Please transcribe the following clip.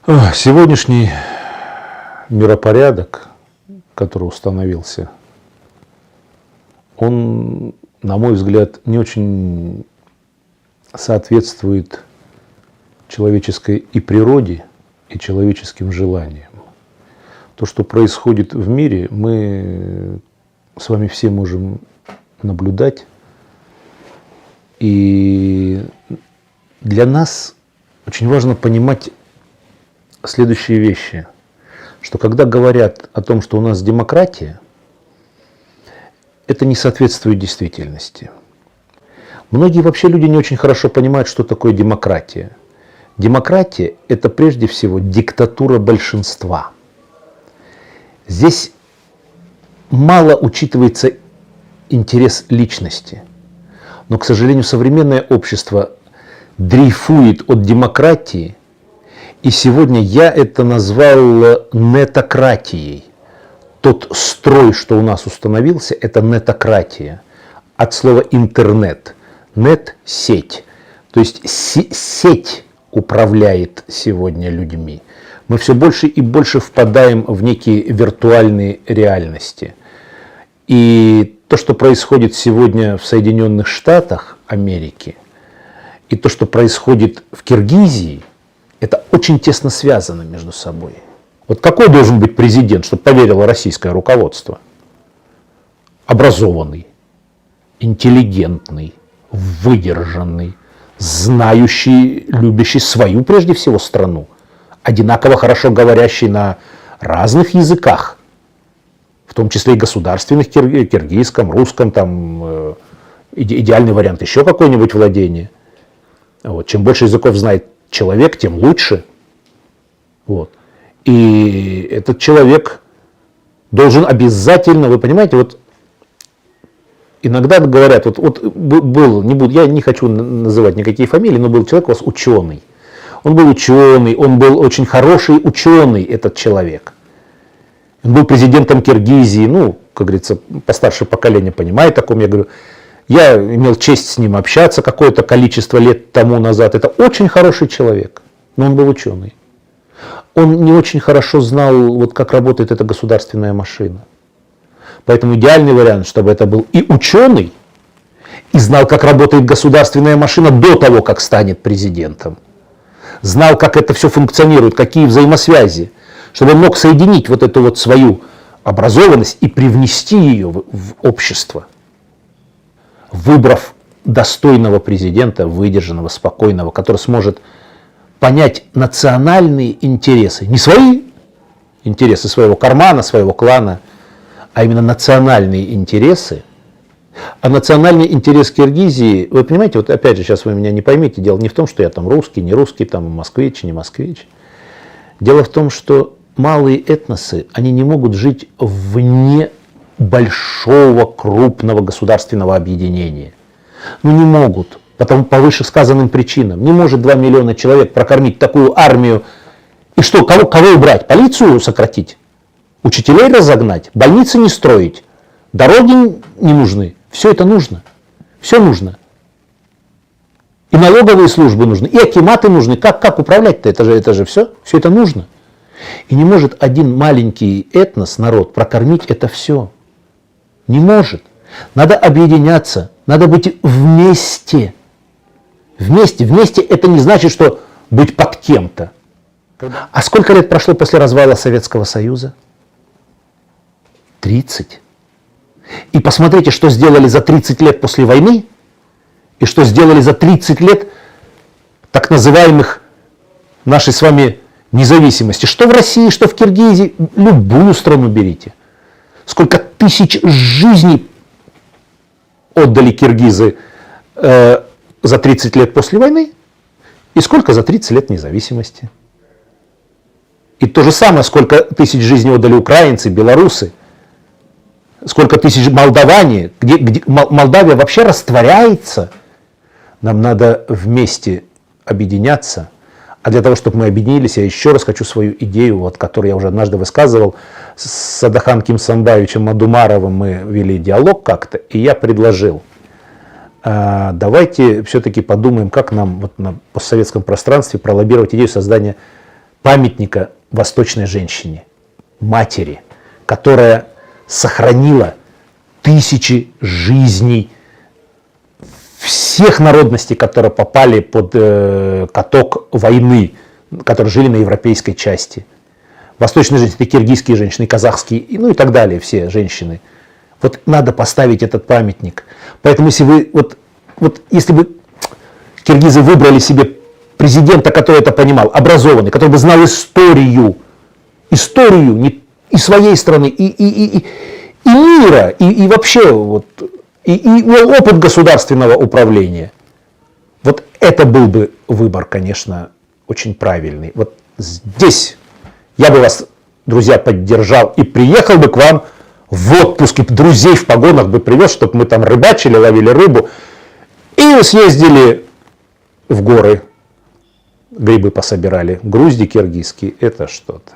Сегодняшний миропорядок, который установился, он, на мой взгляд, не очень соответствует человеческой и природе, и человеческим желаниям. То, что происходит в мире, мы с вами все можем наблюдать. И для нас очень важно понимать следующие вещи, что когда говорят о том, что у нас демократия, это не соответствует действительности. Многие вообще люди не очень хорошо понимают, что такое демократия. Демократия – это прежде всего диктатура большинства. Здесь мало учитывается интерес личности. Но, к сожалению, современное общество дрейфует от демократии. И сегодня я это назвал нетократией. Тот строй, что у нас установился, это нетократия. От слова интернет. Нет – сеть. То есть сеть управляет сегодня людьми. Мы все больше и больше впадаем в некие виртуальные реальности. И то, что происходит сегодня в Соединенных Штатах Америки, и то, что происходит в Киргизии, это очень тесно связано между собой. Вот какой должен быть президент, чтобы поверило российское руководство? Образованный, интеллигентный, выдержанный, знающий, любящий свою, прежде всего, страну, одинаково хорошо говорящий на разных языках, в том числе и государственных, киргизском, русском, там, идеальный вариант еще какое-нибудь владение. Вот. Чем больше языков знает человек, тем лучше. Вот. И этот человек должен обязательно, вы понимаете, вот иногда говорят, вот был, я не хочу называть никакие фамилии, но был человек у вас ученый. Он был ученый, он был очень хороший ученый, этот человек. Он был президентом Киргизии, ну, как говорится, постаршее поколение понимает, о ком я говорю. Я имел честь с ним общаться какое-то количество лет тому назад. Это очень хороший человек, но он был ученый. Он не очень хорошо знал, вот как работает эта государственная машина. Поэтому идеальный вариант, чтобы это был и ученый, и знал, как работает государственная машина до того, как станет президентом. Знал, как это все функционирует, какие взаимосвязи, чтобы он мог соединить вот эту вот свою образованность и привнести ее в общество. Выбрав достойного президента, выдержанного, спокойного, который сможет понять национальные интересы, не свои интересы своего кармана, своего клана, а именно национальные интересы. А национальный интерес Киргизии, вы понимаете, вот опять же, сейчас вы меня не поймите, дело не в том, что я там русский, не русский, там москвич, не москвич. Дело в том, что малые этносы, они не могут жить вне большого, крупного государственного объединения. Ну не могут, потому по вышесказанным причинам. Не может 2 миллиона человек прокормить такую армию. И что, кого убрать? Полицию сократить? Учителей разогнать? Больницы не строить? Дороги не нужны? Все это нужно. Все нужно. И налоговые службы нужны, и акиматы нужны. Как управлять-то? Это же все. Все это нужно. И не может один маленький этнос, народ, прокормить это все. Не может. Надо объединяться, надо быть вместе. Вместе это не значит, что быть под кем-то. А сколько лет прошло после развала Советского Союза? 30. И посмотрите, что сделали за 30 лет после войны, и что сделали за 30 лет так называемых нашей с вами независимости. Что в России, что в Киргизии, любую страну берите. Сколько тысяч жизней отдали киргизы за 30 лет после войны, и сколько за 30 лет независимости. И то же самое, сколько тысяч жизней отдали украинцы, белорусы, сколько тысяч молдаване, где Молдавия вообще растворяется. Нам надо вместе объединяться. А для того, чтобы мы объединились, я еще раз хочу свою идею, вот, которую я уже однажды высказывал, с Садыханом Кимсанбаевичем Мадумаровым мы вели диалог как-то, и я предложил, давайте все-таки подумаем, как нам вот на постсоветском пространстве пролоббировать идею создания памятника восточной женщине, матери, которая сохранила тысячи жизней всех народностей, которые попали под каток войны, которые жили на европейской части. Восточные женщины, это киргизские женщины, казахские, ну и так далее, все женщины. Вот надо поставить этот памятник. Поэтому если вы, если бы киргизы выбрали себе президента, который это понимал, образованный, который бы знал историю и своей страны, и мира, и вообще и опыт государственного управления. Вот это был бы выбор, конечно, очень правильный. Вот здесь я бы вас, друзья, поддержал и приехал бы к вам в отпуск, и друзей в погонах бы привез, чтобы мы там рыбачили, ловили рыбу, и съездили в горы, грибы пособирали. Грузди киргизские – это что-то.